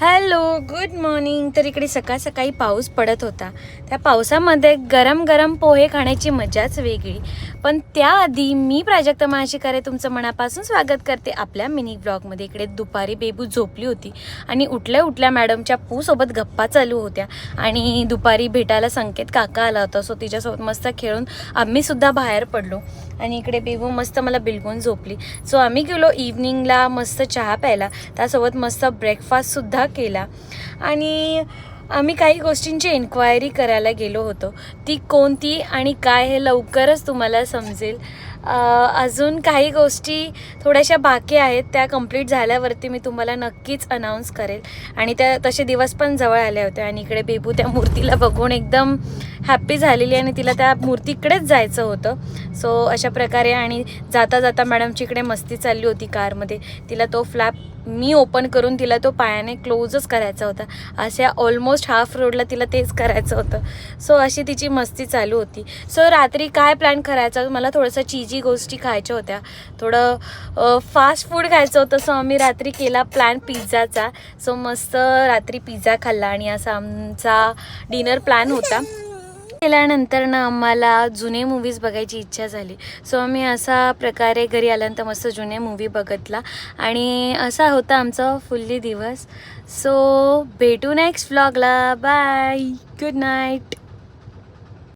Hello, good morning. तर इकडे सकाळ सकाळी पाऊस पडत होता. त्या पावसामध्ये गरम गरम पोहे खाण्याची मजाच वेगळी. पण त्याआधी मी प्राजक्ता माळशीकर तुमचं मनापासून स्वागत करते आपल्या मिनी ब्लॉगमध्ये. इकडे दुपारी बेबू झोपली होती आणि उठल्या उठल्या मॅडमच्या पूसोबत गप्पा चालू होत्या आणि दुपारी भेटायला संकेत काका आला होता. सो तिच्यासोबत मस्त खेळून आम्हीसुद्धा बाहेर पडलो आणि इकडे बेबू मस्त मला बिलगून झोपली. सो आम्ही गेलो इव्हनिंगला मस्त चहा प्यायला, त्यासोबत मस्त ब्रेकफास्टसुद्धा केला आणि आम्ही काही गोष्टींची एन्क्वायरी करायला गेलो होतो. ती कोणती आणि काय हे लवकरच तुम्हाला समजेल. अजून काही गोष्टी थोड्याशा बाकी आहेत, त्या कंप्लीट झाल्यावरती मी तुम्हाला नक्कीच अनाऊन्स करेल. आणि त्या तसे दिवस पण जवळ आले होते आणि इकडे बेबू त्या मूर्तीला बघून एकदम हॅप्पी झालेली आणि तिला त्या मूर्तीकडेच जायचं होतं. सो अशा प्रकारे आणि जाता जाता मॅडमची इकडे मस्ती चालली होती कारमध्ये. तिला तो फ्लॅप मी ओपन करून तिला तो पायाने क्लोजच करायचा होता. अशा ऑलमोस्ट हाफ रोडला तिला तेच करायचं होतं. सो अशी तिची मस्ती चालू होती. सो रात्री काय प्लॅन करायचा, मला थोडंसं चीजी गोष्टी खायच्या होत्या, थोडं फास्ट फूड खायचं होतं. सो आम्ही रात्री केला प्लॅन पिझ्झाचा. सो मस्त रात्री पिझ्झा खाल्ला आणि असा आमचा डिनर प्लॅन होता. केल्यानंतर ना आम्हाला जुने मूवीज बघायची इच्छा झाली. सो आम्ही असा प्रकारे घरी आल्यानंतर मस्त जुने मूवी बघितला आणि असा होता आमचा फुल्ली दिवस. सो भेटू नेक्स्ट व्लॉगला. Bye, good night.